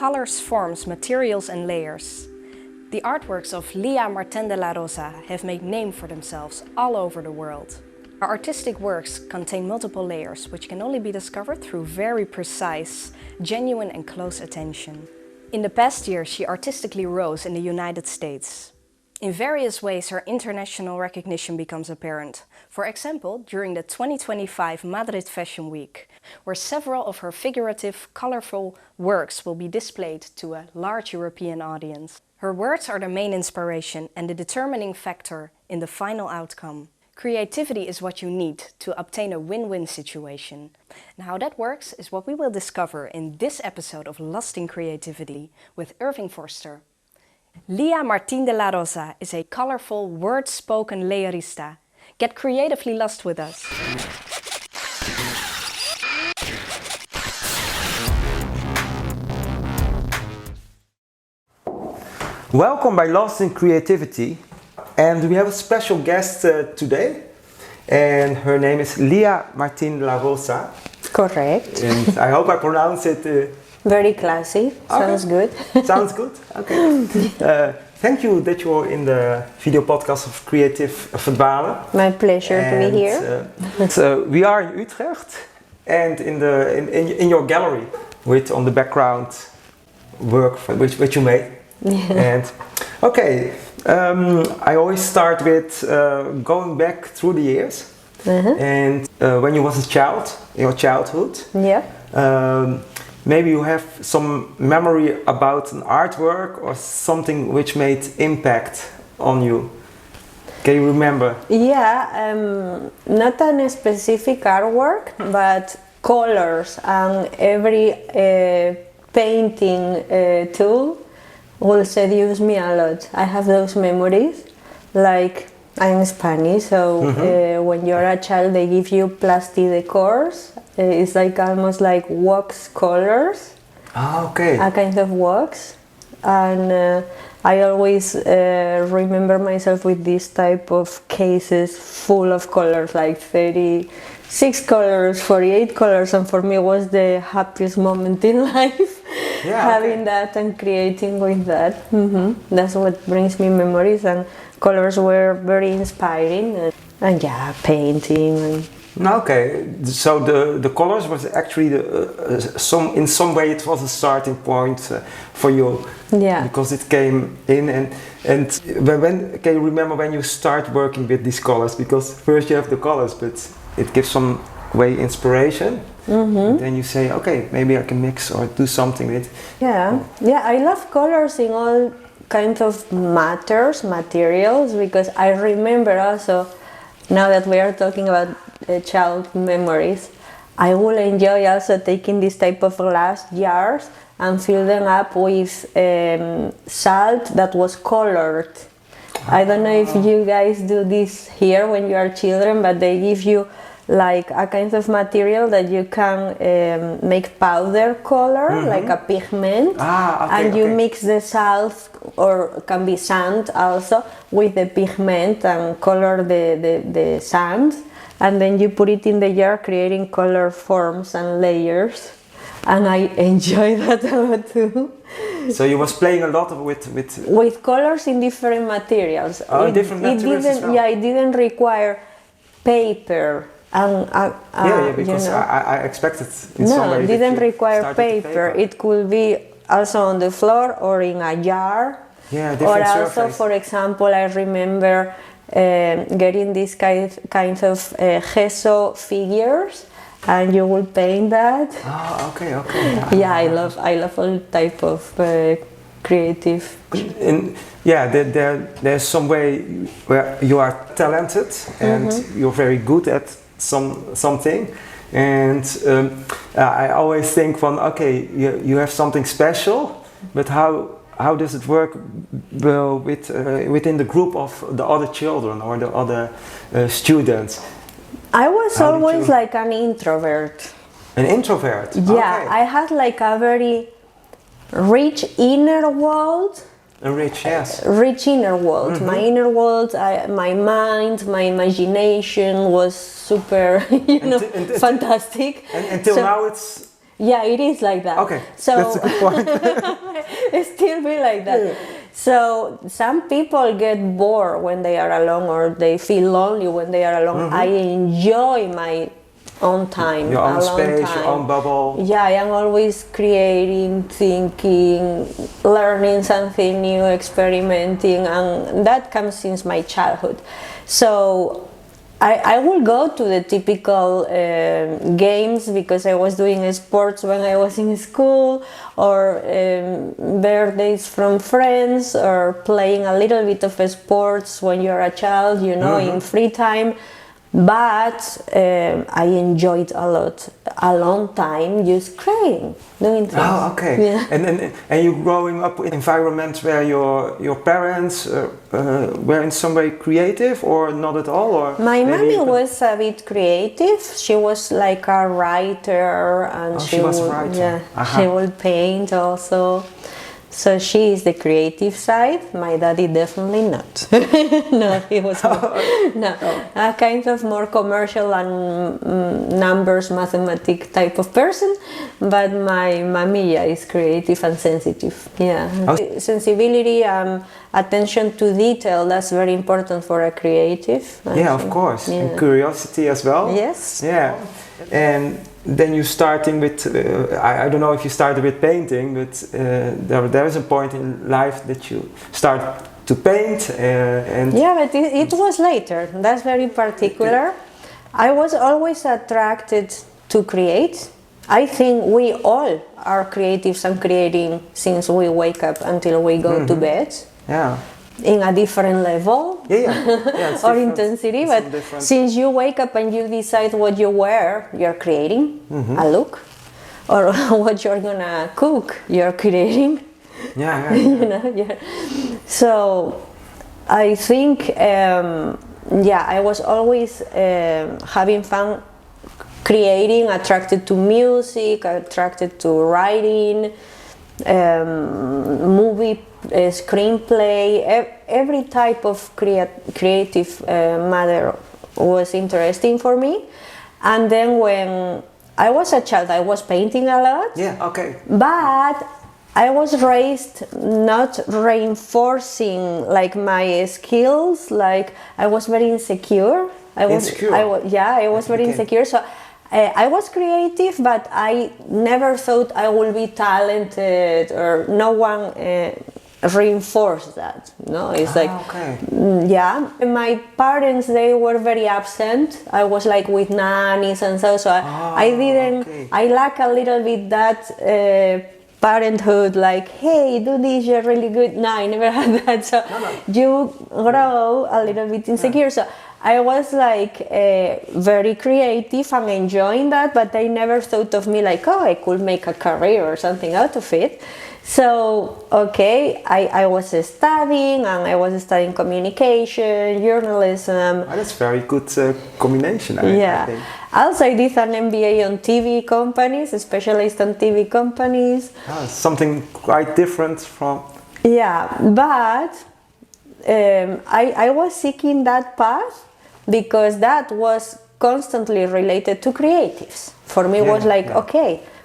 colors, forms, materials and layers. The artworks of Lía Martín de la Rosa have made name for themselves all over the world. Her artistic works contain multiple layers which can only be discovered through very precise, genuine and close attention. In the past year she artistically rose in the United States. In various ways her international recognition becomes apparent. For example, during the 2025 Madrid Fashion Week, where several of her figurative, colorful works will be displayed to a large European audience. Her words are the main inspiration and the determining factor in the final outcome. Creativity is what you need to obtain a win-win situation. And how that works is what we will discover in this episode of Lost in Creativity with Irving Forster. Lía Martín de la Rosa is a colorful, word-spoken layerista. Get creatively lost with us. Welcome by Lost in Creativity, and we have a special guest today, and her name is Lía Martín de la Rosa. Correct. And I hope I pronounce it very classy. Sounds good. Sounds good. Okay. Thank you that you're in the video podcast of CREATIEF VERDWALEN. My pleasure to be here. So we are in Utrecht, and in your gallery, with on the background work which you made. Yeah. And okay, I always start with going back through the years, and when you was a child, your childhood. Yeah. Maybe you have some memory about an artwork or something which made impact on you. Can you remember? Yeah, not a specific artwork, but colors and every painting tool will seduce me a lot. I have those memories, like I'm Spanish, so when you're a child they give you plasticores. It's like almost like wax colors. Ah, okay. A kind of wax, and I always remember myself with this type of cases full of colors, like 36 colors, 48 colors, and for me it was the happiest moment in life. Yeah, having that and creating with that. That's what brings me memories, and colors were very inspiring, and yeah, painting. And okay, so the colors was actually in some way it was a starting point for you. Yeah. Because it came in, and when can you remember when you start working with these colors? Because first you have the colors, but it gives some way inspiration. And then you say, okay, maybe I can mix or do something with. Yeah, I love colors in all kinds of materials, because I remember also, now that we are talking about child memories, I will enjoy also taking this type of glass jars and fill them up with salt that was colored. I don't know if you guys do this here when you are children, but they give you like a kind of material that you can make powder color, like a pigment, and you mix the salt, or can be sand also, with the pigment and color the sand, and then you put it in the jar, creating color forms and layers, and I enjoy that a lot too. So you was playing a lot with colors in different materials. Different materials as well. Yeah, it didn't require paper. Because I expected in some way. No, it didn't require paper. It could be also on the floor or in a jar. Yeah, different or also, surface. For example, I remember getting this kind of gesso figures, and you will paint that. Oh, okay. Yeah, I love all type of creative. There's some way where you are talented and you're very good at something, and I always think okay, you have something special, but how does it work within the group of the other children or the other students? I was always like an introvert. An introvert? Yeah, okay. I had like a very rich inner world. Rich inner world. My inner world, my mind, my imagination was super, fantastic. Until now it's Yeah, it is like that. Okay, so that's a good point. it still be like that. Yeah. So some people get bored when they are alone, or they feel lonely when they are alone. I enjoy my own time, Your own space, time. your own bubble. Yeah, I am always creating, thinking, learning something new, experimenting, and that comes since my childhood. So I will go to the typical games because I was doing sports when I was in school, or birthdays from friends, or playing a little bit of sports when you're a child, you know, in free time. But I enjoyed a lot, a long time just creating, doing things. Oh, okay. Yeah. And you growing up in environments where your parents were in some way creative, or not at all? Or My mommy was a bit creative. She was like a writer, and she was a writer. Yeah, she would paint also. So she is the creative side. My daddy definitely not. No, he was a kind of more commercial and numbers, mathematic type of person. But my mommy, yeah, is creative and sensitive. Yeah, sensibility and attention to detail. That's very important for a creative. Yeah, of course, and curiosity as well. Yes. Yeah, and then you starting with, I don't know if you started with painting, but there is a point in life that you start to paint. And yeah, but it was later. That's very particular. I was always attracted to create. I think we all are creatives and creating since we wake up until we go to bed. Yeah. In a different level or intensity, but since you wake up and you decide what you wear, you're creating a look, or what you're gonna cook, you're creating. You know, yeah. So I think, I was always having fun creating, attracted to music, attracted to writing, movie, screenplay, every type of creative matter was interesting for me. And then when I was a child, I was painting a lot. Yeah, okay. But I was raised not reinforcing like my skills. Like I was very insecure. I was very insecure. So I was creative, but I never thought I would be talented, or no one reinforced that. No, it's like, my parents, they were very absent. I was like with nannies and so I didn't, I lack a little bit that parenthood, like, hey, do this, you're really good. No, I never had that. So you grow a little bit insecure. So I was like very creative and enjoying that, but I never thought of me like, oh, I could make a career or something out of it. So, I was studying, and I was studying communication, journalism. Oh, that's very good combination, I think. Also, I did an MBA on TV companies, a specialist on TV companies. Something quite different from... Yeah, but I was seeking that path because that was constantly related to creatives. For me, it was like,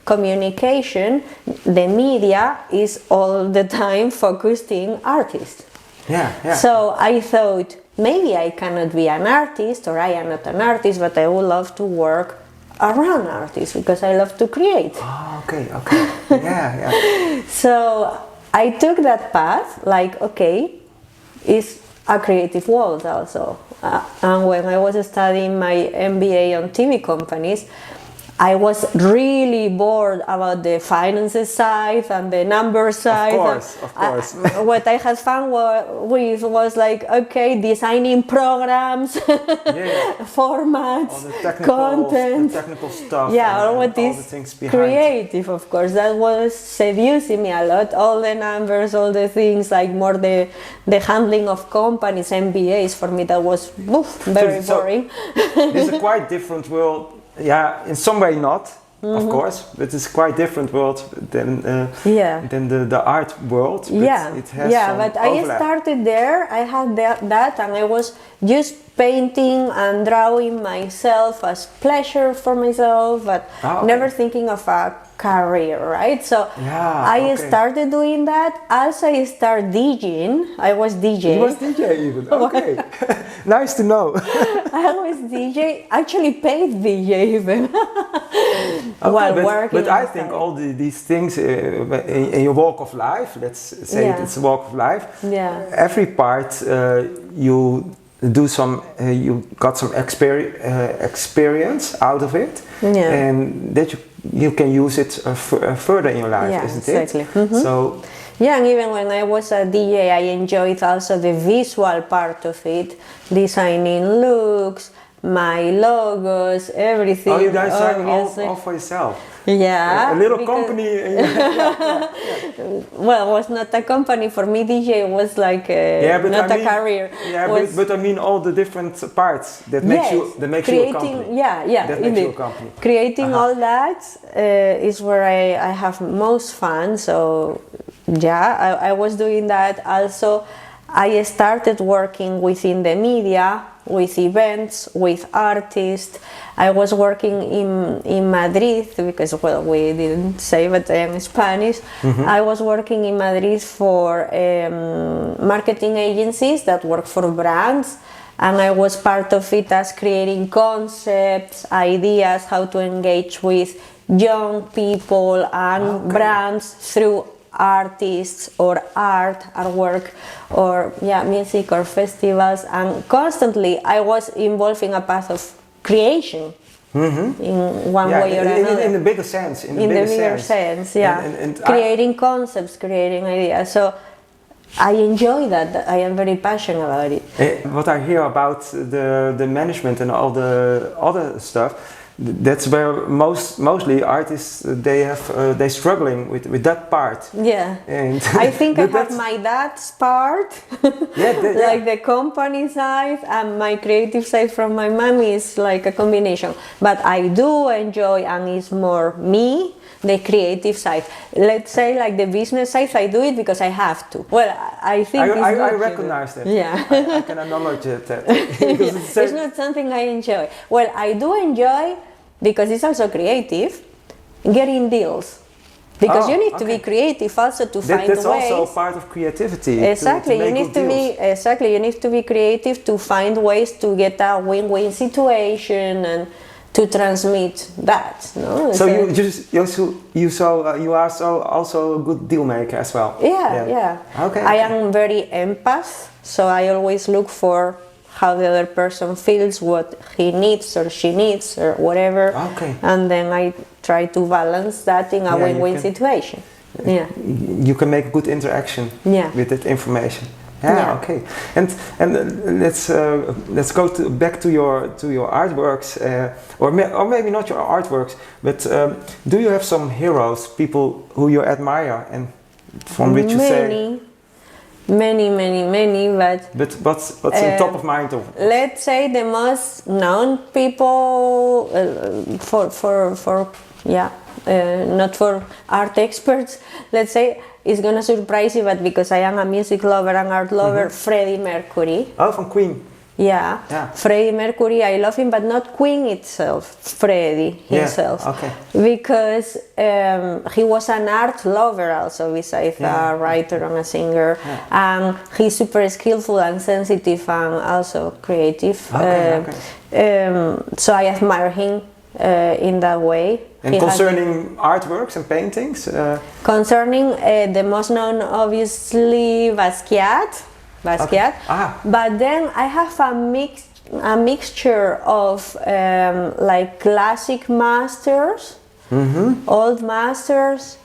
communication, the media is all the time focused in artists. So I thought, maybe I cannot be an artist, or I am not an artist, but I would love to work around artists because I love to create. So I took that path, like, it's a creative world also. And when I was studying my MBA on TV companies, I was really bored about the finances side and the numbers side. Of course. What I had fun with was like, designing programs, formats, content. The technical stuff. All what is creative, of course. That was seducing me a lot. All the numbers, all the things, like more the handling of companies, MBAs, for me that was very boring. It's a quite different world. Yeah, in some way not, of course, but it's quite different world than the art world. But it has some but overlap. I started there. I had that, and I was just painting and drawing myself as pleasure for myself, but never thinking of a career, right? So I started doing that. Also, I started DJing. I was DJ. You was DJ even? Okay. Nice to know. I was DJ, actually paid DJ even. While working. But I think all these things in your walk of life, let's say it's a walk of life, every part you do some, you got some experience out of it, and that you can use it further in your life, isn't it? So. Yeah, and even when I was a DJ, I enjoyed also the visual part of it, designing looks, my logos, everything. Oh, you guys are all for yourself? Yeah. A little company. Well, it was not a company. For me, DJ was like not a career. Yeah, but I mean all the different parts that makes you a company. That makes you a company. Creating all that is where I have most fun. So yeah, I was doing that. Also, I started working within the media, with events, with artists. I was working in Madrid because, well, we didn't say, but I am Spanish. I was working in Madrid for marketing agencies that work for brands, and I was part of it as creating concepts, ideas, how to engage with young people and brands through artists or artwork or music or festivals, and constantly I was involved in a path of creation in one way or another. In the bigger sense. In the bigger sense, and creating concepts, creating ideas. So I enjoy that. I am very passionate about it. What I hear about the management and all the other stuff, that's where mostly artists they're struggling with that part. Yeah, and I think I have my dad's part, like the company side, and my creative side from my mom is like a combination. But I do enjoy, and it's more me, the creative side. Let's say like the business side, I do it because I have to. Well, I think I recognize that. Yeah, I can acknowledge that. It's not something I enjoy. Well, I do enjoy, because it's also creative, getting deals. Because you need to be creative also to find ways. That's also part of creativity. Exactly, you need to be creative to find ways to get a win-win situation and to transmit that. No? So you are also a good deal maker as well. Yeah. Okay. I am very empath, so I always look for how the other person feels, what he needs or she needs or whatever, and then I try to balance that in a win-win situation. You can make a good interaction with that information. Okay. And let's go back to your artworks, or maybe not your artworks, but do you have some heroes, people who you admire and from which you say? Many, but what's on top of mind? Let's say the most known people not for art experts, let's say, is gonna surprise you, but because I am a music lover and art lover, Freddie Mercury. Oh, from Queen. Yeah, Freddie Mercury, I love him, but not Queen itself, Freddie himself. Because he was an art lover also, besides a writer and a singer. And he's super skillful and sensitive and also creative. So I admire him in that way. And concerning artworks and paintings? Concerning the most known, obviously, Basquiat. But then I have a mixture of like classic masters, old masters,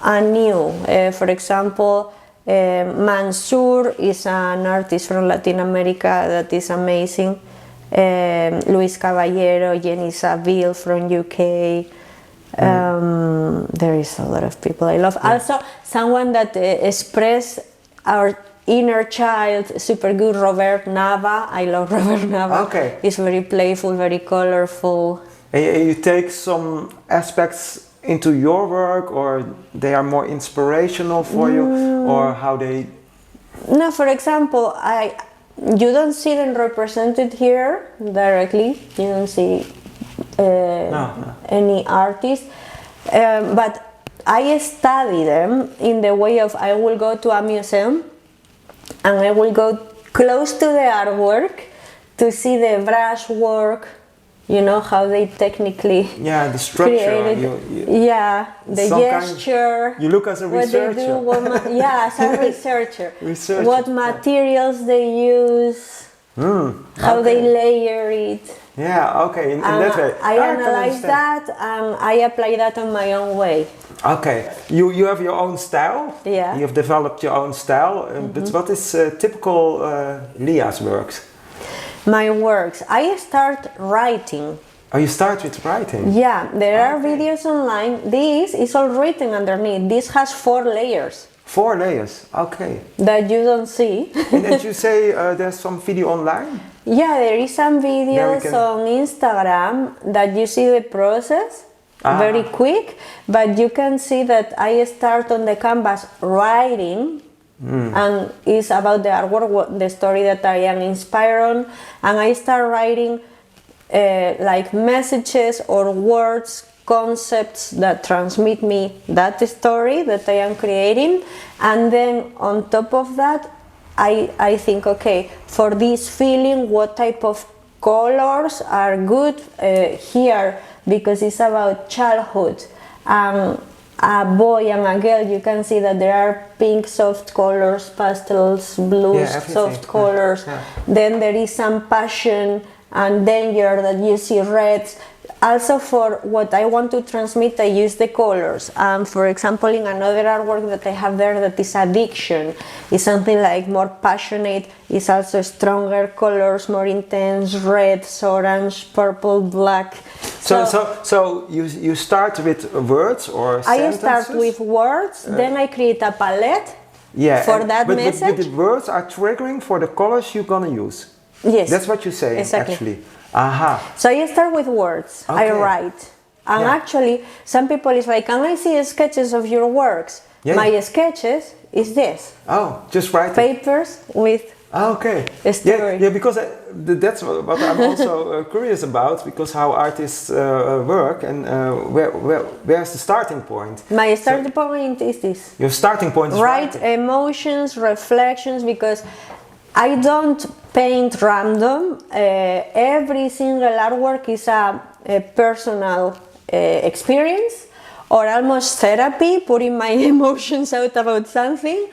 and new. For example, Mansour is an artist from Latin America that is amazing. Luis Caballero, Jenny Saville from UK. There is a lot of people I love. Also, someone that express our inner child super good, Robert Nava. I love Robert Nava. He's very playful, very colorful. And you take some aspects into your work, or they are more inspirational for you, or how they? No, for example, you don't see them represented here directly. You don't see any artist, but I study them in the way of I will go to a museum and I will go close to the artwork to see the brushwork, you know, how they technically the structure. The gesture. You look as a researcher. What they do, as a researcher. What materials they use, how they layer it. Yeah, okay, in that way. I analyze that and I apply that on my own way. Okay, you have your own style. Yeah. You have developed your own style. But what is typical Lea's works? My works, I start writing. Oh, you start with writing? Yeah, there are videos online. This is all written underneath. This has 4 layers. 4 layers, okay. That you don't see. And you say there's some video online? Yeah, there is some videos on Instagram that you see the process very quick, but you can see that I start on the canvas writing. And it's about the artwork, the story that I am inspired on, and I start writing like messages or words, concepts that transmit me that story that I am creating, and then on top of that I think, okay, for this feeling what type of colors are good here, because it's about childhood. A boy and a girl, you can see that there are pink soft colors, pastels, blues, soft colors. Then there is some passion and danger that you see reds. Also, for what I want to transmit, I use the colors. For example, in another artwork that I have there that is addiction, is something like more passionate, it's also stronger colors, more intense, reds, orange, purple, black. So you start with words or sentences? I start with words, then I create a palette for that message. But the words are triggering for the colors you're gonna use. Yes. That's what you say, actually. Aha. So I start with words, I write. And actually, some people is like, can I see sketches of your works? My sketches is this. Oh, just write papers with a story. Yeah, because that's what I'm also curious about, because how artists work and where's the starting point? My starting point is this. Your starting point is writing. Emotions, reflections, because I don't paint random. Every single artwork is a personal experience, or almost therapy, putting my emotions out about something,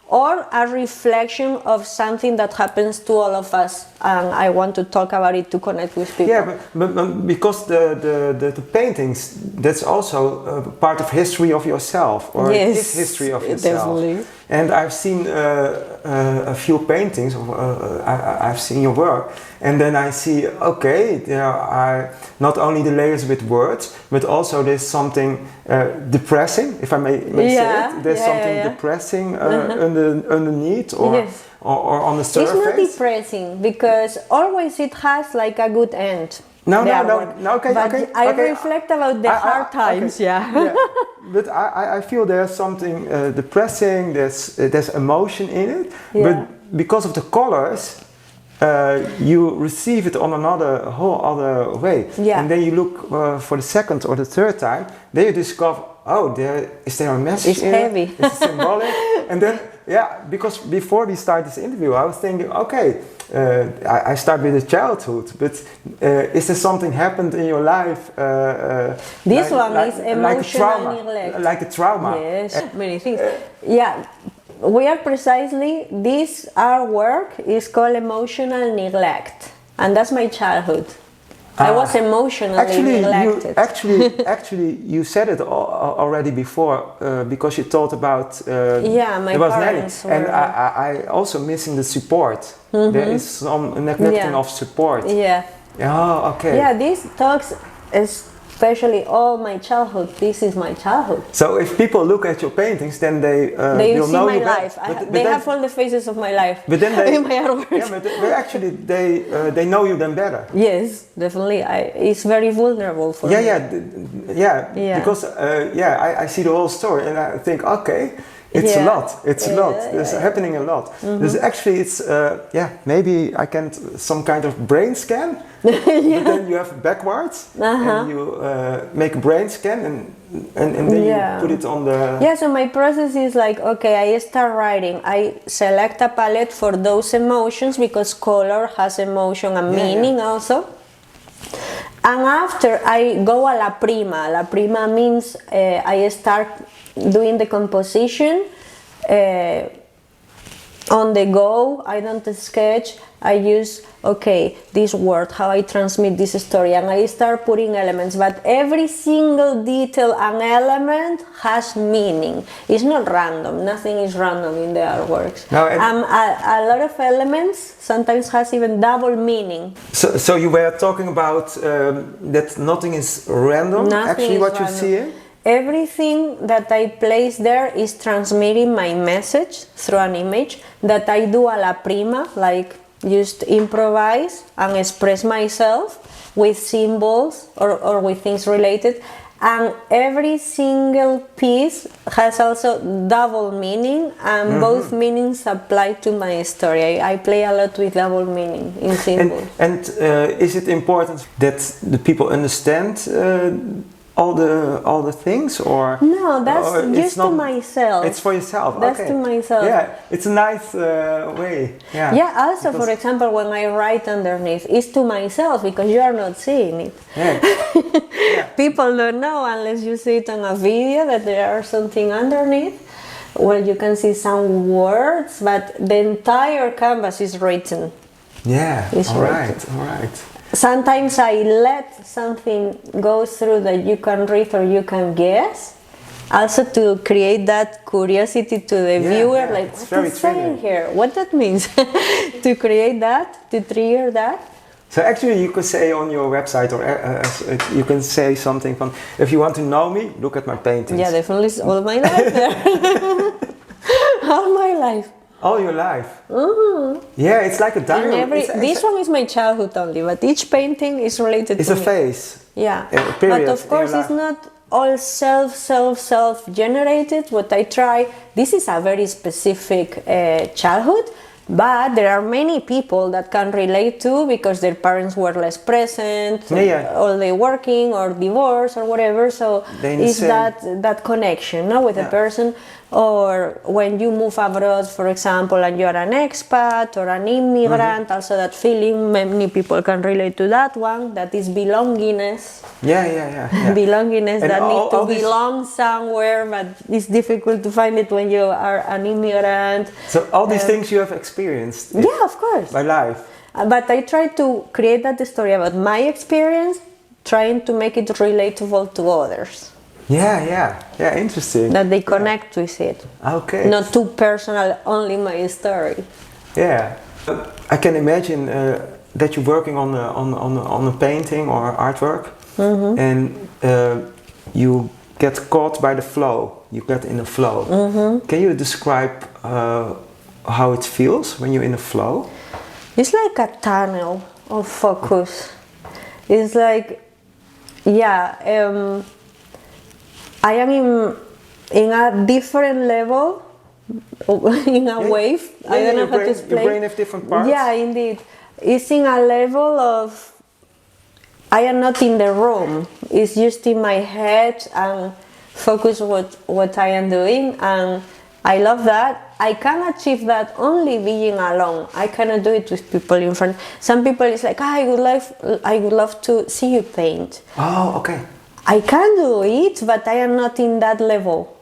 or a reflection of something that happens to all of us, and I want to talk about it to connect with people. Yeah, but because the paintings, that's also part of history of yourself, or is history of yourself. Definitely. And I've seen a few paintings, I've seen your work, and then I see, okay, there are not only the layers with words, but also there's something depressing, if I may say it. There's something depressing underneath, or on the surface. It's not depressing, because always it has like a good end. No, okay, I reflect about the hard times, But I feel there's something depressing, there's emotion in it, but because of the colors, you receive it on a whole other way. And then you look for the second or the third time, then you discover, oh, is there a message? It's heavy. It's symbolic. And then, because before we start this interview, I was thinking, okay, I start with the childhood, but is there something happened in your life? This one is emotional neglect. Like a trauma. Yes, many things. We are precisely, this artwork is called emotional neglect, and that's my childhood. I was emotionally neglected. Actually, you said it already before, because you thought about my parents were, and I also missing the support. There is some neglecting of support. Oh, okay. Yeah, this talks especially all my childhood. This is my childhood. So if people look at your paintings, then they will see know my you life. They have all the phases of my life. But then they, in my artwork. Yeah, but actually they know you then better. Yes, definitely. It's very vulnerable for me. Because I see the whole story and I think, okay, It's a lot. It's a lot. There's happening a lot. There's actually, it's maybe I can some kind of brain scan. But then you have backwards, and you make a brain scan, and then you put it on the. Yeah. So my process is like, okay, I start writing. I select a palette for those emotions because color has emotion and meaning also. And after I go a la prima. La prima means I start doing the composition on the go. I don't sketch. I use, okay, this word, how I transmit this story, and I start putting elements, but every single detail and element has meaning. It's not random. Nothing is random in the artworks. No, a lot of elements sometimes has even double meaning. So you were talking about that nothing is random, actually what you see here? Everything that I place there is transmitting my message through an image that I do a la prima, like just improvise and express myself with symbols or with things related. And every single piece has also double meaning, and both meanings apply to my story. I play a lot with double meaning in symbols. And is it important that the people understand all the things, or no? That's just to myself. It's for yourself. That's to myself. Yeah, it's a nice way. Yeah. Yeah. Also, for example, when I write underneath, it's to myself because you are not seeing it. Yeah. People don't know unless you see it on a video that there are something underneath. Well, you can see some words, but the entire canvas is written. Yeah. It's all written. right. Sometimes I let something go through that you can read or you can guess, also to create that curiosity to the viewer, like what's it saying here, what that means, to create that, to trigger that. So actually you could say on your website, or you can say something from, if you want to know me, look at my paintings. Yeah, definitely, it's all my life there. All my life. All your life. Yeah, it's like a diary. This one is my childhood only, but each painting is related to me. It's a phase. Yeah, period but of course it's not all self-generated. What I try, this is a very specific childhood, but there are many people that can relate to because their parents were less present, or they working or divorced or whatever. So it's that connection, no, with the person. Or when you move abroad, for example, and you are an expat or an immigrant, also that feeling, many people can relate to that one, that is belongingness. Yeah. Belongingness, and that need to belong somewhere, but it's difficult to find it when you are an immigrant. So all these things you have experienced. Yeah, of course. By life. But I try to create that story about my experience, trying to make it relatable to others. Yeah, interesting. That they connect with it. Okay. Not too personal, only my story. Yeah. I can imagine that you're working on a painting or artwork, and you get caught by the flow. You get in a flow. Can you describe how it feels when you're in a flow? It's like a tunnel of focus. It's like, I am in a different level, in a wave. I don't know how to explain. Your brain has different parts? Yeah, indeed. It's in a level of, I am not in the room. It's just in my head and focus what I am doing. And I love that. I can achieve that only being alone. I cannot do it with people in front. Some people is like, I would love to see you paint. Oh, okay. I can do it, but I am not in that level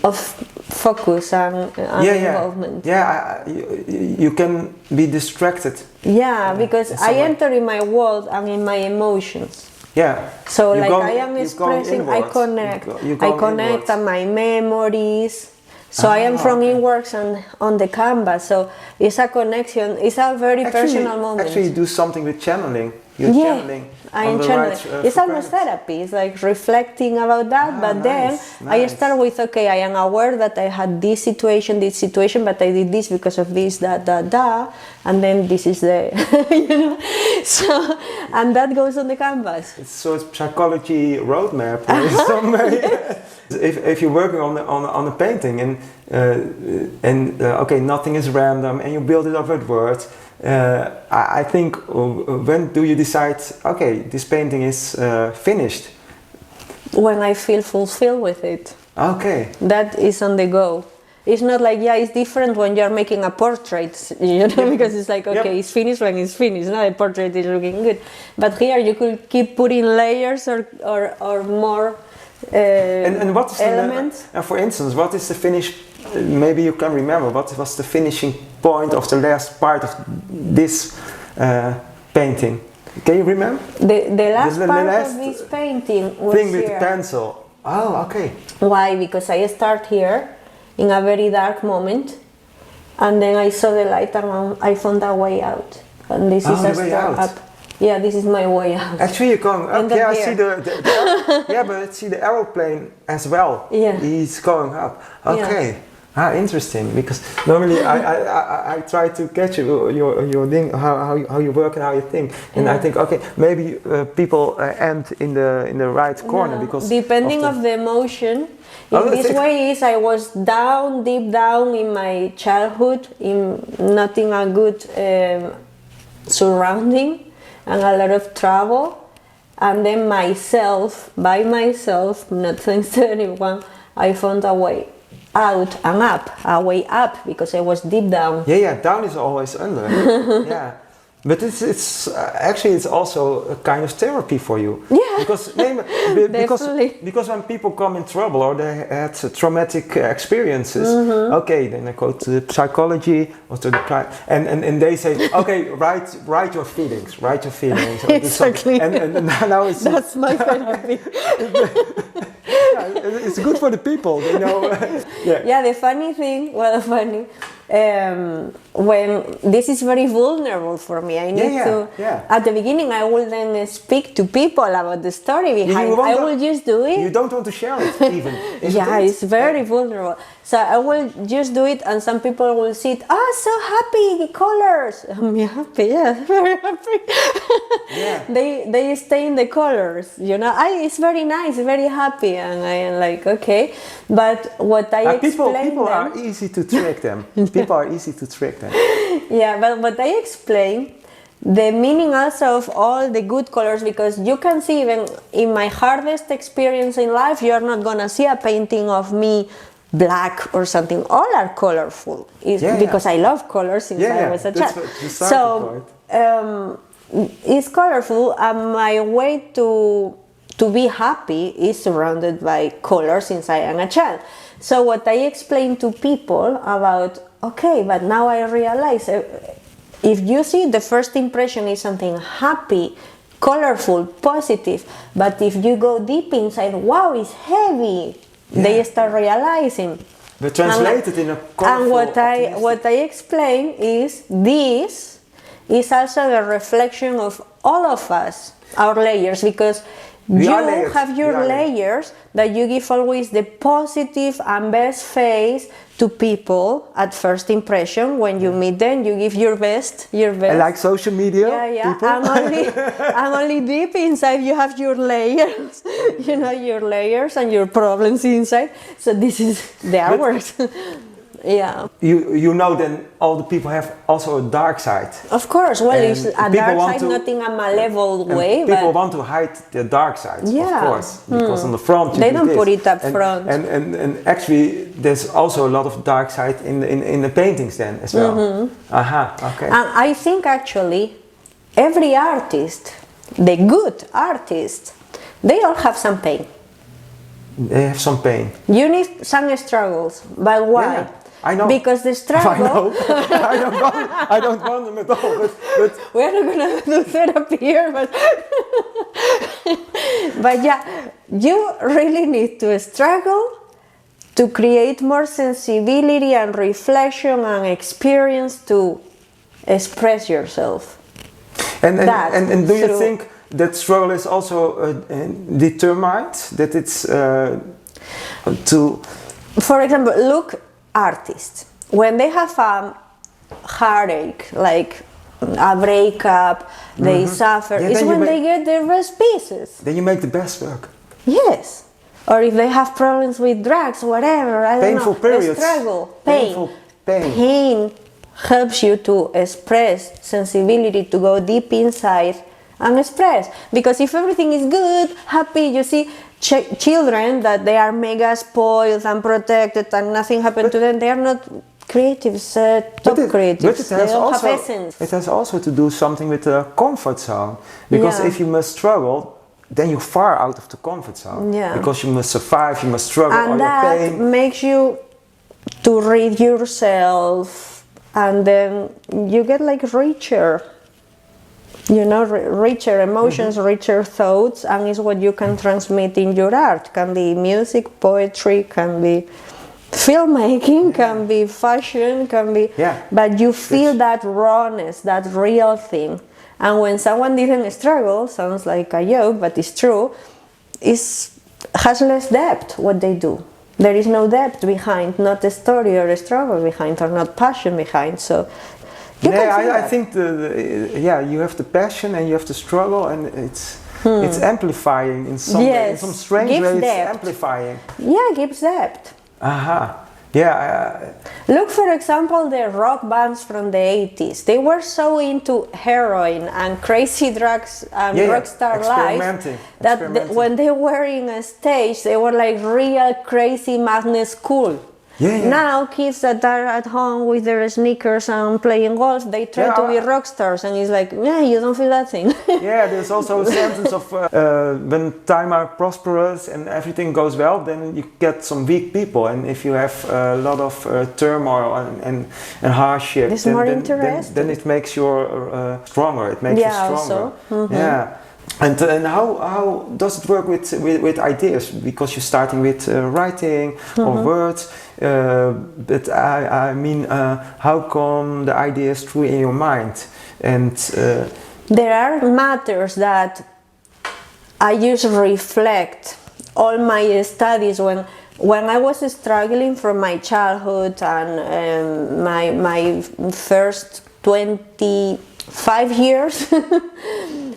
of focus and involvement. Yeah, you can be distracted. Yeah, because I enter in my world and in my emotions. Yeah. So I am expressing, I connect on my memories. So I am from inwards and on the canvas. So it's a connection. It's a very personal moment. Actually, you do something with channeling. You're channeling. I'm channeling. It's almost therapy. It's like reflecting about that, but then I start with, okay, I am aware that I had this situation, but I did this because of this, that, and then this is the, so, and that goes on the canvas. So it's psychology roadmap in some way. If you're working on a painting and okay, nothing is random, and you build it up with words. I think when do you decide, okay, this painting is finished? When I feel fulfilled with it. Okay. That is on the go. It's not like, it's different when you're making a portrait, because it's like, okay, it's finished when it's finished. Now the portrait is looking good. But here you could keep putting layers or more and what is elements. For instance, what is the finish? Maybe you can remember what was the finishing point of the last part of this painting. Can you remember? The last part of this painting was thing with here. the pencil. Oh, okay. Why? Because I start here in a very dark moment, and then I saw the light and I found a way out. And this is a step up. Yeah, this is my way out. Actually, you're going up. Yeah, I see the yeah, but I see the aeroplane as well. Yeah. He's going up. Okay. Yeah. Interesting. Because normally I try to catch your thing, how you work and how you think, and I think, okay, maybe people end in the right corner because depending of the emotion. In this way is I was deep down in my childhood, in not in a good surrounding, and a lot of trouble, and then by myself, not thanks to anyone, I found a way out and up, a way up, because I was deep down. Yeah, down is always under. Yeah, but it's actually it's also a kind of therapy for you. Yeah, because when people come in trouble or they had traumatic experiences, okay, then they go to psychology or to the and they say, okay, write your feelings. Exactly. And now it's that's my therapy. It's good for the people, you know. Yeah, the funny thing, when this is very vulnerable for me, I need to. At the beginning, I will then speak to people about the story behind. I will just do it. You don't want to share it, even. It's very vulnerable. So I will just do it, and some people will see it. Oh, so happy colors. I'm happy. Yeah, very happy. Yeah. They stay in the colors. It's very nice, very happy, and I am like, okay. But what I explain people are easy to trick them. People are easy to trick them. Yeah, but what I explain, the meaning also of all the good colors, because you can see even in my hardest experience in life, you're not gonna see a painting of me black or something. All are colorful. Because I love colors since I was a child. So it's colorful, and my way to be happy is surrounded by colors since I am a child. So what I explain to people about, okay, but now I realize if you see the first impression is something happy, colorful, positive, but if you go deep inside, wow, it's heavy. They start realizing. But translated in a colorful. And what I explain is this is also the reflection of all of us, our layers, because you have your layers that you give always the positive and best face to people at first impression. When you meet them, you give your best. I like social media. People. And only deep inside you have your layers. Your layers and your problems inside. So this is the hours. Yeah. You know then all the people have also a dark side. Of course. Well, it's a dark side, not in a malevolent way. People want to hide their dark side, of course. Because on the front they don't put it up front. And actually there's also a lot of dark side in the paintings then as well. Okay. And I think actually every artist, the good artist, they all have some pain. They have some pain. You need some struggles, but why? Yeah. I know. Because the struggle. I don't want them at all. But we're not gonna do therapy here, but you really need to struggle to create more sensibility and reflection and experience to express yourself. And do you think that struggle is also determined, that it's to... For example, look, artists, when they have a heartache, like a breakup, they suffer, it's when they get their best pieces. Then you make the best work. Yes. Or if they have problems with drugs, whatever, I don't know. Painful periods. Struggle, Painful pain. Pain helps you to express sensibility, to go deep inside and express. Because if everything is good, happy, you see children that they are mega spoiled and protected and nothing happened to them, they are not creatives, top creatives. But it has also to do something with the comfort zone. Because if you must struggle, then you're far out of the comfort zone. Yeah. Because you must survive, you must struggle, and all that your pain. Makes you to read yourself, and then you get like richer, you know, richer emotions, richer thoughts, and it's what you can transmit in your art. Can be music, poetry, can be filmmaking, can be fashion, can be, but you feel that rawness, that real thing. And when someone didn't struggle, sounds like a joke, but it's true, has less depth what they do. There is no depth behind, not a story or a struggle behind, or not passion behind. So I think you have the passion and you have the struggle, and it's amplifying in some way, in some strange way. It's amplifying. Yeah, gives depth. Look, for example, the rock bands from the 80s. They were so into heroin and crazy drugs and rockstar life that when they were in a stage, they were like real crazy madness cool. Now kids that are at home with their sneakers and playing golf, they try to be rock stars, and it's like, you don't feel that thing. There's also a sentence of when time are prosperous and everything goes well, then you get some weak people, and if you have a lot of turmoil and hardship, then it makes you stronger. It makes you stronger. And how does it work with ideas? Because you're starting with writing or words, but I mean, how come the ideas through in your mind? And there are matters that I used to reflect all my studies when I was struggling from my childhood and my first 25 years.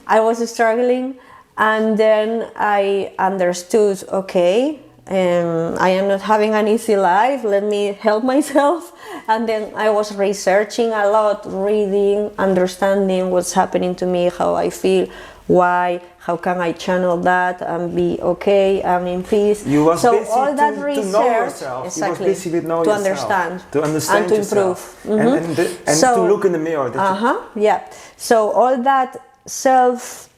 I was struggling, and then I understood, okay, I am not having an easy life, let me help myself. And then I was researching a lot, reading, understanding what's happening to me, how I feel, why, how can I channel that and be okay and in peace. You was so busy all that to research, know yourself. exactly, you was busy with know to yourself, understand and to yourself. improve, and so, to look in the mirror. So all that self-study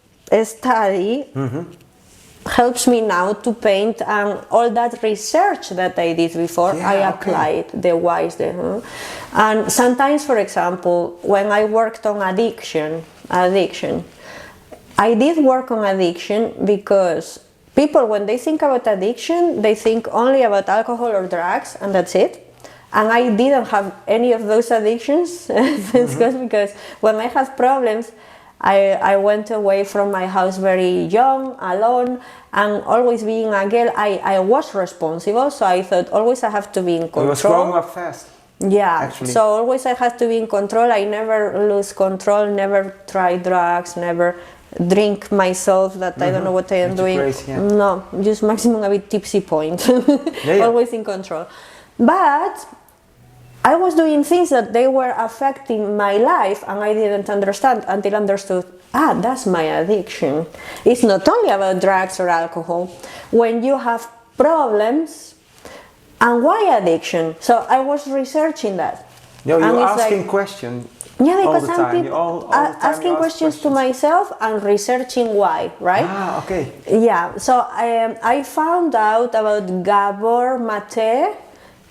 helps me now to paint, and all that research that I did before, I applied the whys. And sometimes, for example, when I worked on addiction, I did work on addiction because people, when they think about addiction, they think only about alcohol or drugs, and that's it. And I didn't have any of those addictions because when I had problems, I went away from my house very young, alone, and always being a girl, I was responsible, so I thought always I have to be in control. You was growing up fast. Actually. So always I had to be in control. I never lose control, never try drugs, never drink myself that I don't know what I am doing. Crazy, No, just maximum a bit tipsy point. Always in control. But I was doing things that they were affecting my life, and I didn't understand until I understood, that's my addiction. It's not only about drugs or alcohol. When you have problems, and why addiction? So I was researching that. You're asking questions. Because I'm asking questions to myself and researching why, right? Okay. So I found out about Gabor Mate,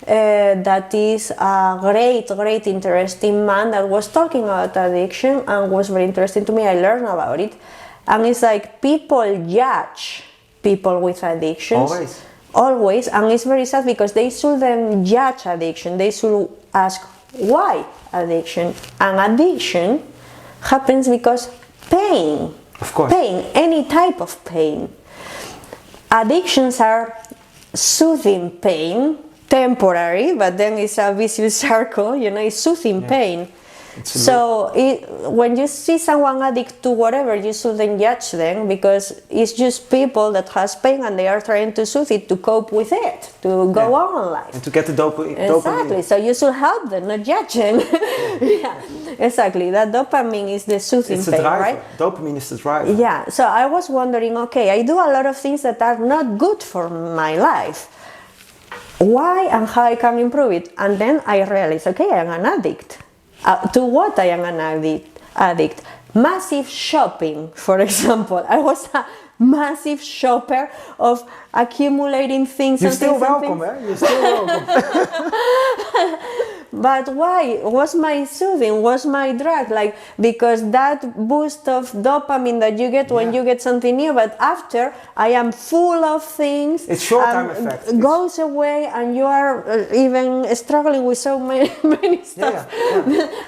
that is a great interesting man that was talking about addiction and was very interesting to me. I learned about it, and it's like people judge people with addictions always, and it's very sad because they shouldn't judge addiction. They should ask why addiction, and addiction happens because pain. Of course. Pain, any type of pain. Addictions are soothing pain, temporary, but then it's a vicious circle, you know, it's soothing pain. So when you see someone addict to whatever, you shouldn't judge them, because it's just people that has pain and they are trying to soothe it, to cope with it, to go on in life. And to get the dopamine. Exactly, so you should help them, not judge them. Yeah, exactly, that dopamine is the soothing pain, right? Dopamine is the driver. Yeah, so I was wondering, okay, I do a lot of things that are not good for my life. Why and how I can improve it? And then I realized, okay, I am an addict. To what I am an addict? Massive shopping, for example. I was a massive shopper of accumulating things. You're still welcome, eh? You're still welcome. But why? Was my soothing? Was my drug? Like, because that boost of dopamine that you get when you get something new, but after I am full of things. It's short-term effect. Goes away, and you are even struggling with so many stuff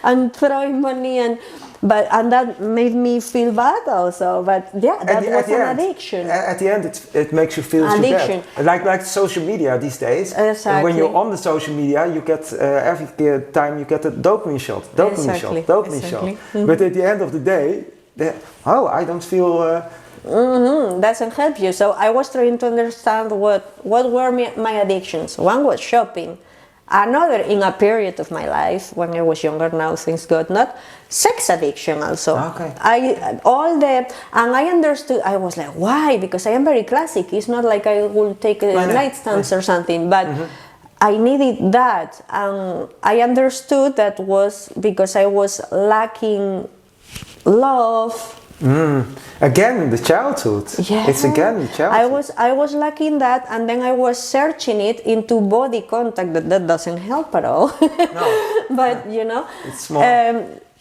and throwing money and that made me feel bad also. But yeah, that was an addiction. At the end, it makes you feel addiction. Too bad. Like social media these days. Exactly. And when you're on the social media, you get every time you get a dopamine shot, dopamine shot. Mm-hmm. But at the end of the day, I don't feel. Doesn't help you. So I was trying to understand what were my addictions. One was shopping. Another, in a period of my life when I was younger, now things got not, sex addiction also. Okay. And I understood. I was like, why? Because I am very classic. It's not like I will take a nightstands or something, but I needed that, and I understood that was because I was lacking love. Again, the childhood. Yeah. It's again the childhood. I was lacking that, and then I was searching it into body contact. That doesn't help at all. No. But you know, it's small.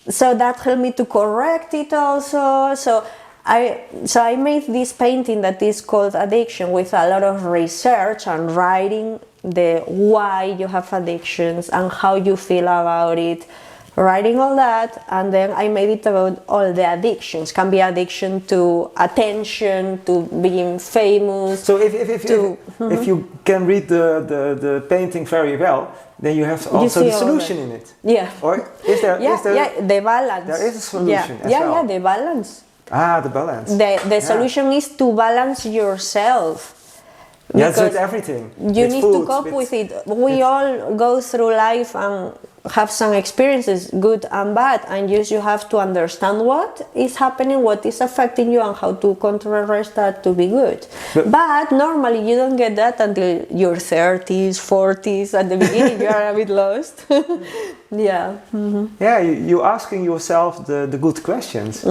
So that helped me to correct it also. So I made this painting that is called Addiction, with a lot of research and writing the why you have addictions and how you feel about it. Writing all that, and then I made it about all the addictions. Can be addiction to attention, to being famous. So if you can read the painting very well, then you have also the solution in it. Yeah. Or is there? The balance. There is a solution as well. Yeah, the balance. The balance. The solution is to balance yourself. Yes, with everything. You need to cope with it. We all go through life and have some experiences, good and bad, and you have to understand what is happening, what is affecting you, and how to counteract that to be good. But normally you don't get that until your 30s, 40s. At the beginning you are a bit lost. Yeah. Mm-hmm. Yeah, you're asking yourself the good questions.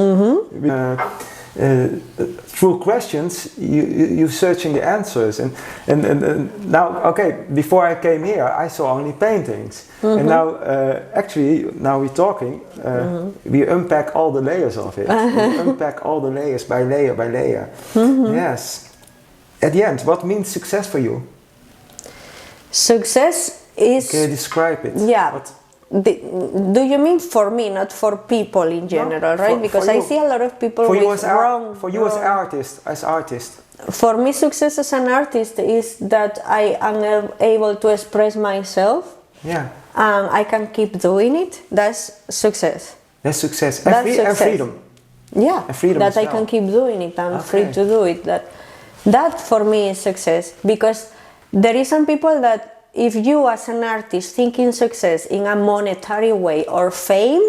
Through questions, you're searching the answers, and now, okay, before I came here, I saw only paintings, and now, now we're talking, we unpack all the layers of it, we unpack all the layers by layer by layer. Yes. At the end, what means success for you? Success is... Can you describe it? Yeah. Do you mean for me, not for people in general, right? Because I see a lot of people with wrong... For you as artist. For me, success as an artist is that I am able to express myself. Yeah. And I can keep doing it. That's success. That's success. And freedom. Yeah. And freedom that I well. can keep doing it. I'm free to do it. That for me is success. Because there is some people that if you as an artist thinking success in a monetary way or fame,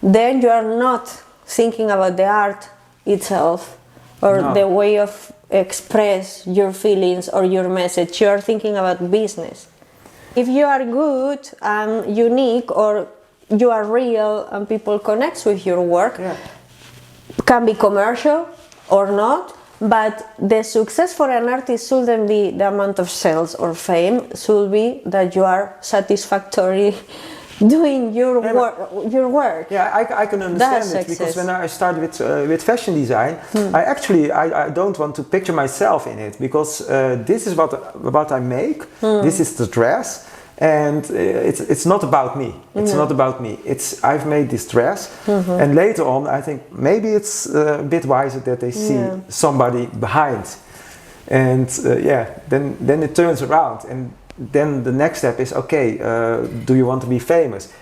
then you are not thinking about the art itself or the way of express your feelings or your message. You are thinking about business. If you are good and unique, or you are real and people connect with your work, can be commercial or not. But the success for an artist shouldn't be the amount of sales or fame, should be that you are satisfactory doing your work. Yeah, I can understand it, because when I started with fashion design, I don't want to picture myself in it, because this is what I make, this is the dress, and it's not about me. It's not about me. I've made this dress, and later on I think maybe it's a bit wiser that they see somebody behind, and then it turns around, and then the next step is, okay, do you want to be famous?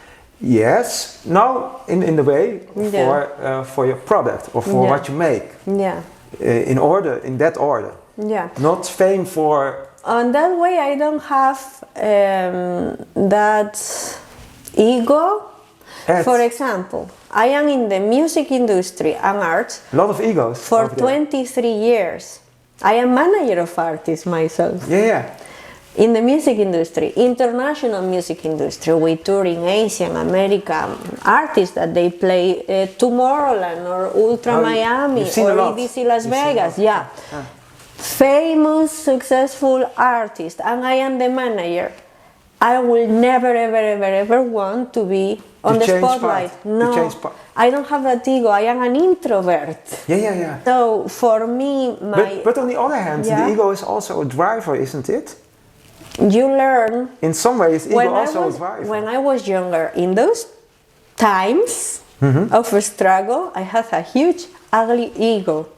Yes, no, in the way for your product or for what you make. Yeah. In that order. Yeah. Not fame for. On that way, I don't have that ego. For example, I am in the music industry and art. A lot of egos. For 23 years. I am manager of artists myself. Yeah. In the music industry, international music industry, we tour in Asia and America, artists that they play Tomorrowland or Ultra Miami or EDC Las Vegas. Yeah. Famous, successful artist, and I am the manager. I will never, ever want to be on the spotlight. No, I don't have that ego. I am an introvert. Yeah. So for me, but on the other hand, the ego is also a driver, isn't it? You learn. In some ways, ego also a driver. When I was younger, in those times of struggle, I had a huge, ugly ego.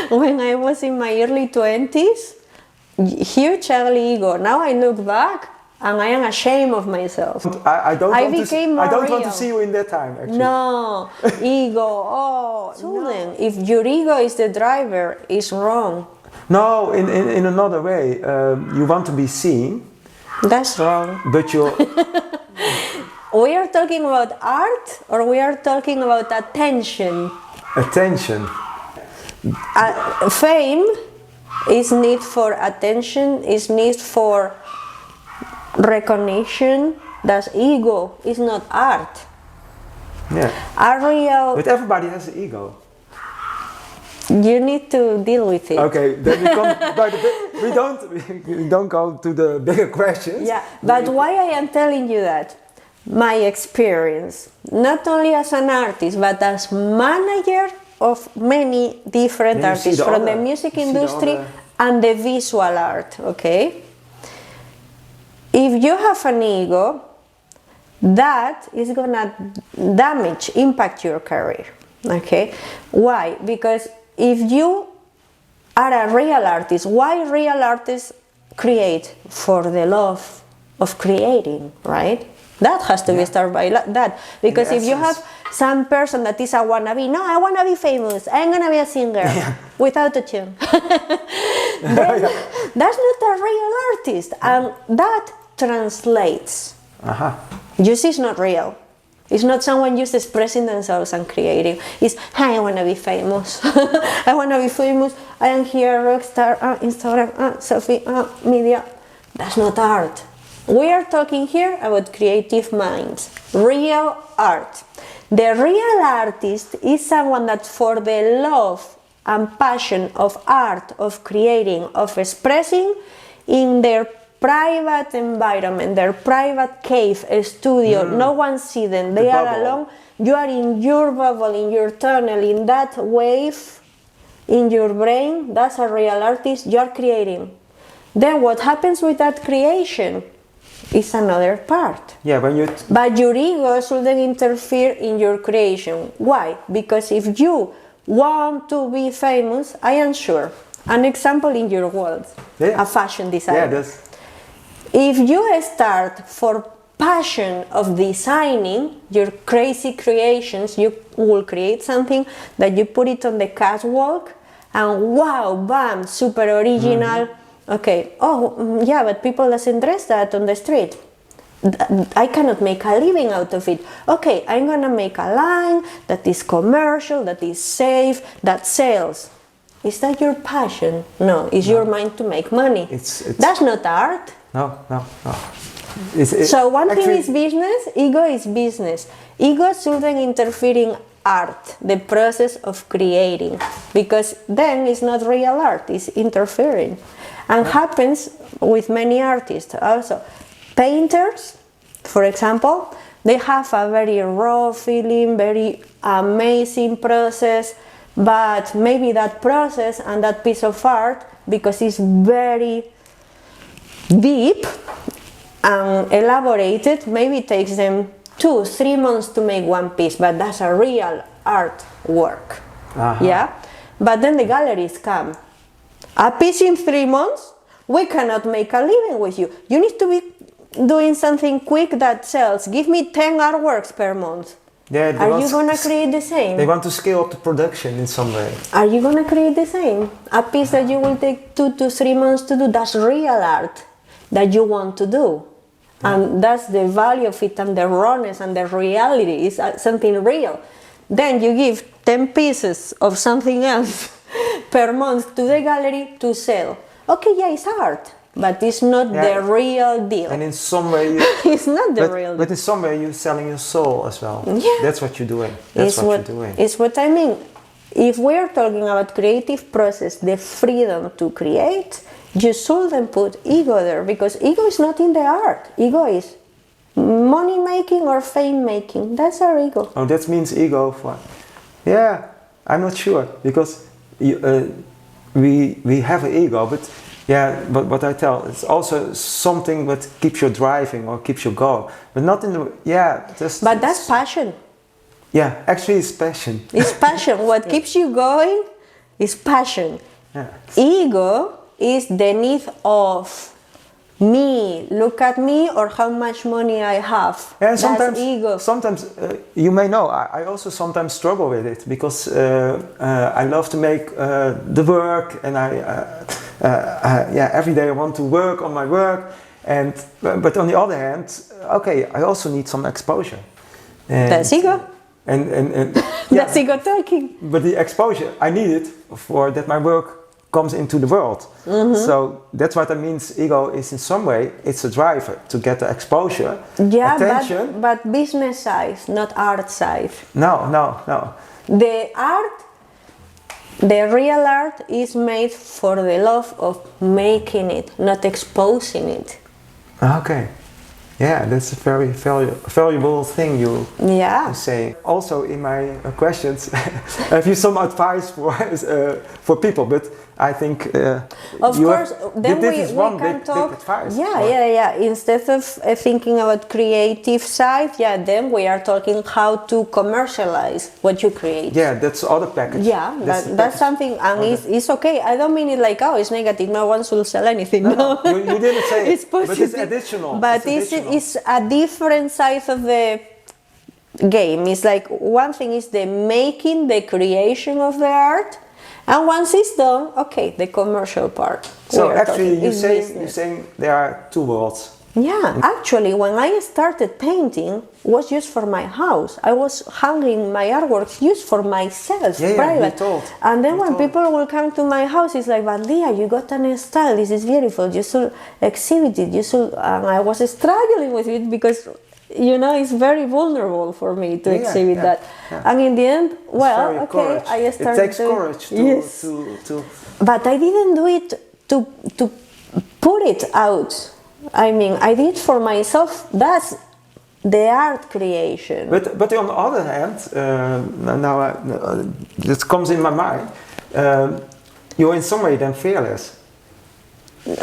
When I was in my early 20s, huge, ugly ego. Now I look back and I am ashamed of myself. I don't want to see you in that time, actually. No, ego. No. If your ego is the driver, it's wrong. No, in another way, you want to be seen. That's wrong. But you're. We are talking about art, or we are talking about attention. Attention. Fame is need for attention, is need for recognition. That's ego. It's not art. Yeah. But everybody has an ego. You need to deal with it. Okay, then we don't go to the bigger questions. Yeah, but why I am telling you that? My experience, not only as an artist, but as manager of many different artists from the music industry and the visual art, okay? If you have an ego, that is gonna impact your career, okay? Why? Because if you are a real artist, why real artists create? For the love of creating, right? That has to be started by that. Because if you have some person that is a wannabe, no, I want to be famous, I'm going to be a singer without a tune. Then that's not a real artist. And that translates. You see, it's not real. It's not someone just expressing themselves and creating. It's, hey, I want to be famous. I want to be famous. I am here, rockstar, Instagram, selfie, media. That's not art. We are talking here about creative minds, real art. The real artist is someone that for the love and passion of art, of creating, of expressing in their private environment, their private cave, studio, no one sees them, they are alone, you are in your bubble, in your tunnel, in that wave, in your brain, that's a real artist, you are creating. Then what happens with that creation is another part. Yeah, but your ego shouldn't interfere in your creation. Why? Because if you want to be famous, I am sure, an example in your world, a fashion designer. If you start for passion of designing your crazy creations, you will create something that you put it on the catwalk and wow, bam, super original. Okay, yeah, but people doesn't dress that on the street. I cannot make a living out of it. Okay, I'm gonna make a line that is commercial, that is safe, that sells. Is that your passion? No, it's your mind to make money. That's not art. No. So one thing is business, ego is business. Ego shouldn't interfere in art, the process of creating, because then it's not real art, it's interfering. And happens with many artists also. Painters, for example, they have a very raw feeling, very amazing process, but maybe that process and that piece of art, because it's very deep and elaborate it. Maybe it takes them 2-3 months to make one piece, but that's a real artwork. Yeah, but then the galleries come. A piece in 3 months, we cannot make a living with you. You need to be doing something quick that sells. Give me 10 artworks per month. Yeah, are you gonna create the same? They want to scale up the production in some way. Are you gonna create the same? A piece that you will take 2 to 3 months to do, that's real art that you want to do. And that's the value of it, and the rawness and the reality is something real. Then you give 10 pieces of something else per month to the gallery to sell. Okay, yeah, it's art, but it's not the real deal. And in some way, it's not the real deal. But in some way, you're selling your soul as well. Yeah, that's what you're doing. That's what you're doing. It's what I mean. If we're talking about creative process, the freedom to create, you shouldn't put ego there, because ego is not in the art. Ego is money making or fame making. That's our ego. Oh, that means ego for. Yeah, I'm not sure, because we have an ego, but yeah, but what I tell, it's also something that keeps you driving or keeps you going, but not in the But that's passion. Yeah, actually, it's passion. It's passion. What keeps you going is passion. Yeah. Ego is the need of me, look at me, or how much money I have. And sometimes, that's ego. Sometimes you may know, I also sometimes struggle with it, because I love to make the work, and every day I want to work on my work, and but on the other hand, okay, I also need some exposure. And that's ego. And that's ego talking. But the exposure, I need it for that my work comes into the world. So that's what I mean. Ego is in some way, it's a driver to get the exposure, attention. But business side, not art side. No. The art, the real art is made for the love of making it, not exposing it. Okay. Yeah, that's a very valuable thing you say. Also, in my questions, I have you some advice for people, but I think of course, then we one can talk. big advice. Yeah. Instead of thinking about creative side, then we are talking how to commercialize what you create. Yeah, that's other package. Yeah, that's something, and it's okay. I don't mean it like, oh, it's negative, no one should sell anything. No. You didn't say it's positive, but it's additional. But it's a different side of the game. It's like, one thing is the making, the creation of the art, and once it's done, okay, the commercial part. So actually, you're saying there are two worlds. Yeah, actually, when I started painting, was just for my house. I was hanging my artworks just for myself, private. And then when people will come to my house, it's like, but Leah, you got a new style. This is beautiful. You should exhibit it. You should. And I was struggling with it because, it's very vulnerable for me to exhibit that. Yeah. And in the end, I started. It takes courage to. But I didn't do it to put it out. I mean, I did for myself. That's the art creation. But on the other hand, this comes in my mind. You're in some way then fearless.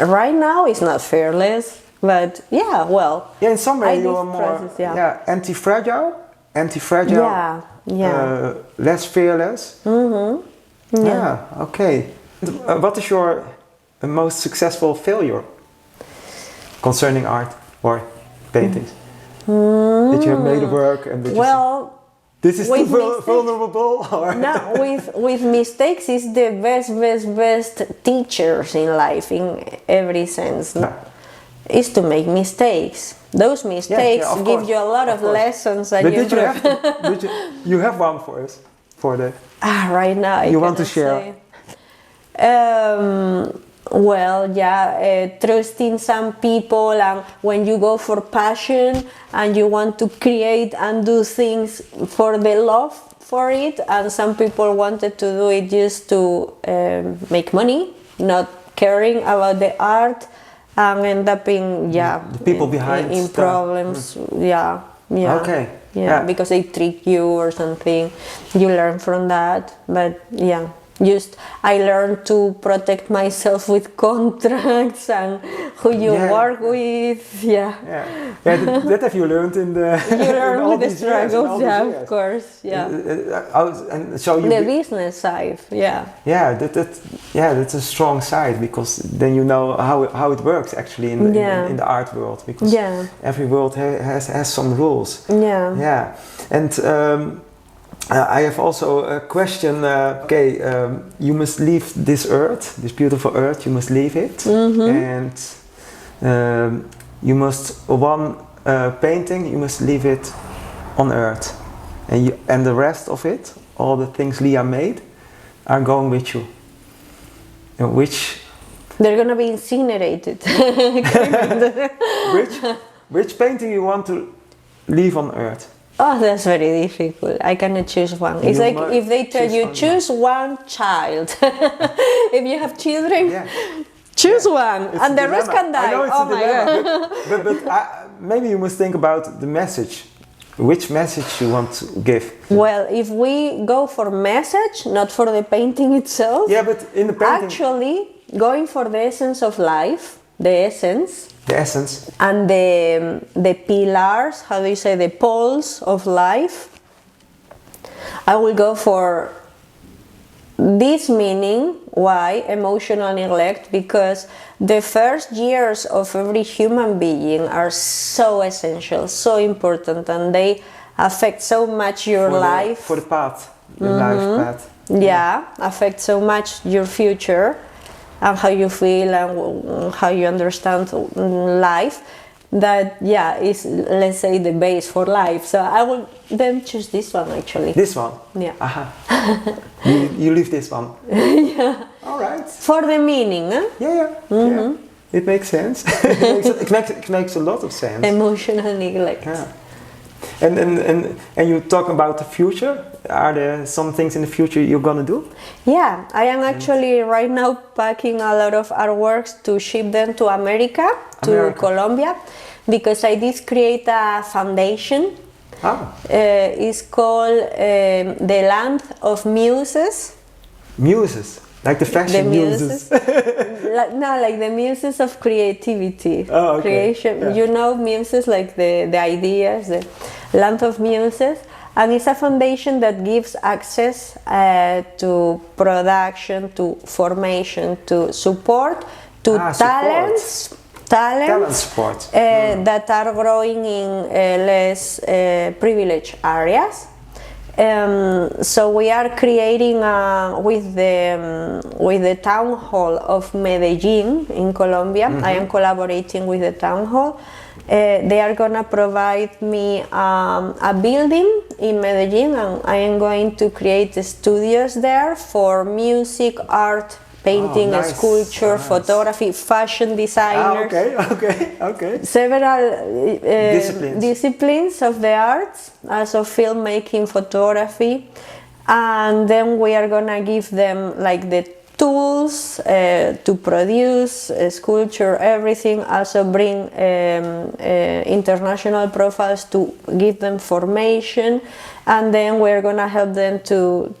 Right now, it's not fearless, but in some way you are more anti-fragile, less fearless. Okay. What is your most successful failure concerning art or paintings? That you have made a work and that this is too vulnerable? Or? No, with mistakes is the best teachers in life in every sense. No. Is to make mistakes. Those mistakes give you a lot of lessons. And you have one for us for that? Right now you want to share? Trusting some people, and when you go for passion and you want to create and do things for the love for it, and some people wanted to do it just to make money, not caring about the art, and end up in the people behind in problems. Okay. Because they trick you or something. You learn from that, but Just I learned to protect myself with contracts and who you work with. Yeah, that have you learned in the you learn with the struggles, of course. Yeah. And so you the business side, that's a strong side, because then you know how it works actually in the art world, because every world has some rules. Yeah. And I have also a question. You must leave this earth, this beautiful earth. You must leave it, and you must one painting. You must leave it on earth, and the rest of it, all the things Leah made, are going with you. Which they're gonna be incinerated. which painting you want to leave on earth? Oh, that's very difficult. I cannot choose one. It's like if they tell you choose one child. If you have children, choose one, and the rest can die. Oh my God! But maybe you must think about the message. Which message you want to give? Well, if we go for message, not for the painting itself. Yeah, but in the painting, actually, going for the essence of life, the essence. The essence. And the pillars, how do you say, the poles of life. I will go for this meaning. Why? Emotional neglect. Because the first years of every human being are so essential, so important, and they affect so much your life. For the path, the life path. Yeah, affect so much your future. And how you feel and how you understand life, that is, let's say, the base for life. So I will then choose this one actually. This one? Yeah. You leave this one? Yeah. All right. For the meaning, huh? Yeah. It makes sense. it makes a lot of sense. Emotional neglect. Yeah. And you talk about the future. Are there some things in the future you're gonna do? Yeah, I am actually right now packing a lot of artworks to ship them to America, to Colombia, because I did create a foundation. It's called the Land of Muses. Muses? Like the fashion muses? No, like the muses of creativity. Oh, okay. Creation. Yeah. You know, muses, like the ideas, the Land of Muses. And it's a foundation that gives access to production, to formation, to support, to talents support. That are growing in less privileged areas. So we are creating with the town hall of Medellin in Colombia. I am collaborating with the town hall. They are gonna provide me a building in Medellin, and I am going to create studios there for music, art, painting, sculpture, photography, fashion designers. Okay. Several disciplines of the arts, also filmmaking, photography, and then we are gonna give them like the tools to produce sculpture, everything. Also bring international profiles to give them formation, and then we're gonna help them to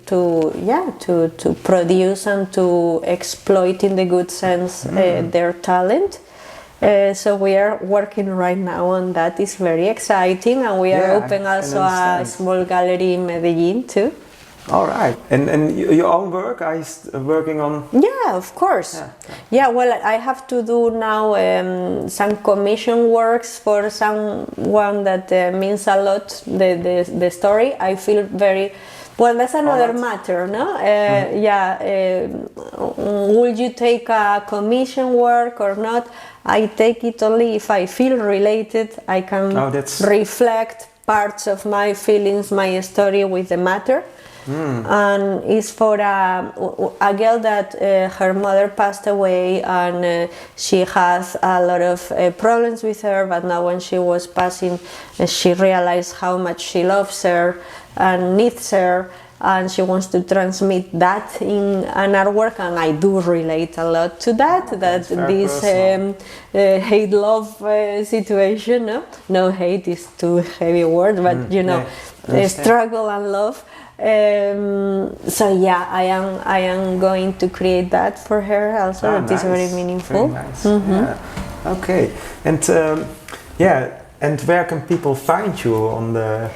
produce and to exploit, in the good sense, their talent. So we are working right now on that. It's very exciting, and we are open also a small gallery in Medellin too. All right. And your own work, are you working on? Yeah, of course. Yeah, well, I have to do now some commission works for someone that means a lot, the story. I feel very... Well, that's another matter, no? Would you take a commission work or not? I take it only if I feel related. I can reflect parts of my feelings, my story with the matter. And it's for a girl that her mother passed away, and she has a lot of problems with her, but now when she was passing, she realized how much she loves her and needs her, and she wants to transmit that in an artwork, and I do relate a lot to that. That this hate-love situation. No, hate is too heavy word, but you know, struggle and love. So yeah, I am going to create that for her also. That is very meaningful. Very nice. Yeah. Okay, and and where can people find you on the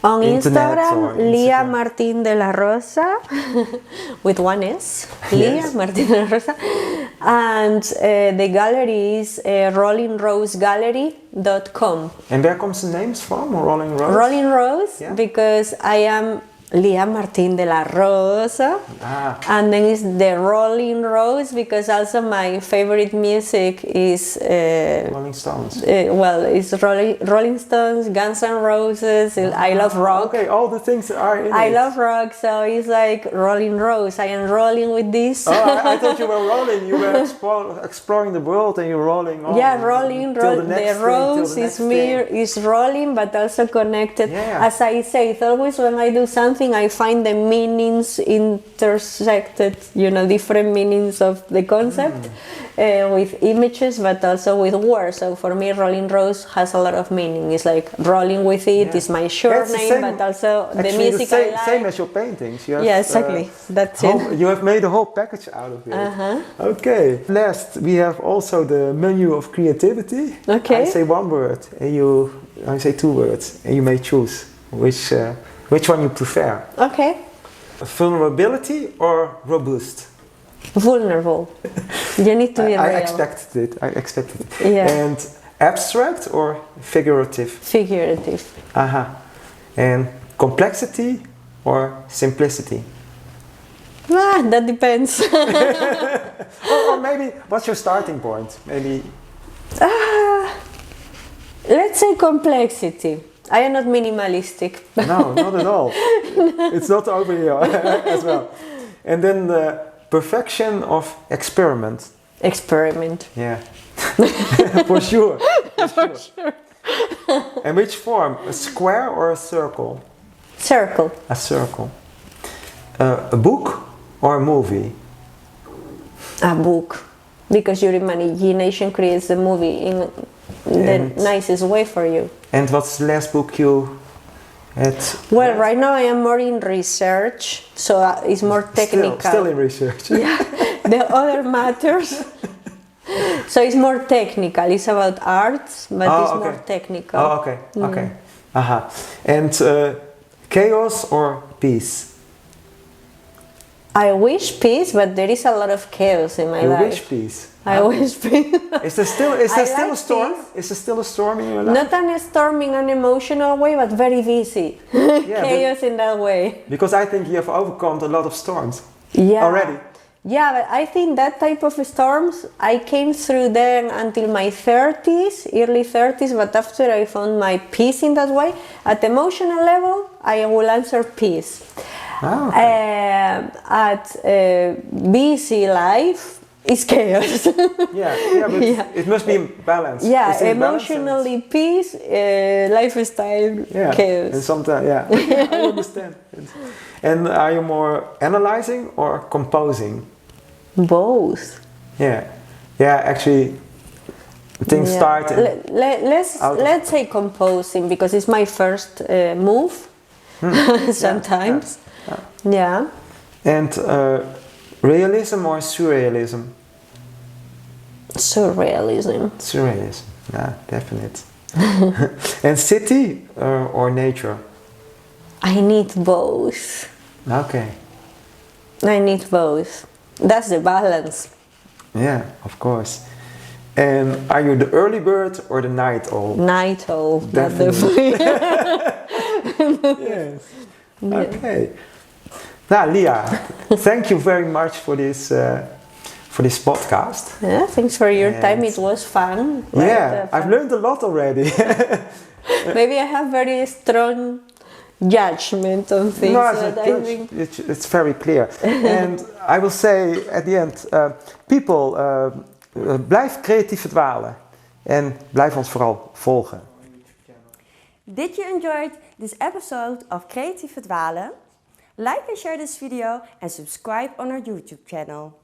Instagram? Lía Martín de la Rosa with one S. Lía Martín de la Rosa, and the gallery is rollingrosegallery.com. And where comes the names from? Rolling Rose? Rolling Rose, because I am Lía Martín de la Rosa, and then it's the Rolling Rose because also my favorite music is Rolling Stones. It's Rolling Stones, Guns N' Roses. I love rock. Okay, all the things are in I love rock, so it's like Rolling Rose. I am rolling with this. Oh, I thought you were rolling. You were exploring the world, and you're rolling on. Yeah, rolling. The rose is rolling, but also connected. Yeah. As I say, it's always when I do something, I find the meanings intersected, different meanings of the concept with images, but also with words. So for me, Rolling Rose has a lot of meaning. It's like rolling with it. It's my short name, but also the music I like. Same as your paintings. You have, exactly. That's it. You have made a whole package out of it. Okay. Last, we have also the menu of creativity. Okay. I say one word, and I say two words, and you may choose which one you prefer. Okay. Vulnerability or robust? Vulnerable. You need to be real. I expected it. Yeah. And abstract or figurative? Figurative. And complexity or simplicity? That depends. or maybe, what's your starting point? Maybe. Let's say complexity. I am not minimalistic. No, not at all. It's not over here as well. And then the perfection of experiment. Experiment. Yeah. For sure. For sure. And which form? A square or a circle? Circle. A circle. A book or a movie? A book. Because your imagination creates the movie in the nicest way for you. And what's the last book you had? Well, right now I am more in research, so it's more technical. Still in research. Yeah, the other matters. So it's more technical. It's about arts, but it's more technical. Oh, okay. Okay. And chaos or peace? I wish peace, but there is a lot of chaos in my life. You wish peace? I wish peace. Is there still a storm? Is there still a storm in your life? Not a storm in an emotional way, but very busy. Chaos in that way. Because I think you have overcome a lot of storms already. Yeah, but I think that type of storms, I came through them until my 30s, early 30s, but after I found my peace in that way, at emotional level, I will answer peace. At busy life, it's chaos. But it must be balanced. Yeah, emotionally peace, lifestyle chaos. And sometimes, I understand. And are you more analyzing or composing? Both. Yeah, actually, things start. Let's say composing because it's my first move. Sometimes. Yeah. And realism or surrealism? Surrealism. Surrealism, yeah, definite. And city or nature? I need both. Okay. I need both. That's the balance. Yeah, of course. And are you the early bird or the night owl? Night owl, definitely. Yes. Okay. Now, Lía, thank you very much for this podcast. Yeah, thanks for your time. It was fun. Yeah, I've learned a lot already. Maybe I have very strong judgment on things. No, I think it's very clear. And I will say at the end, people, blijf creatief verdwalen. En blijf ons vooral volgen. Did you enjoy this episode of Creatief Verdwalen? Like and share this video and subscribe on our YouTube channel.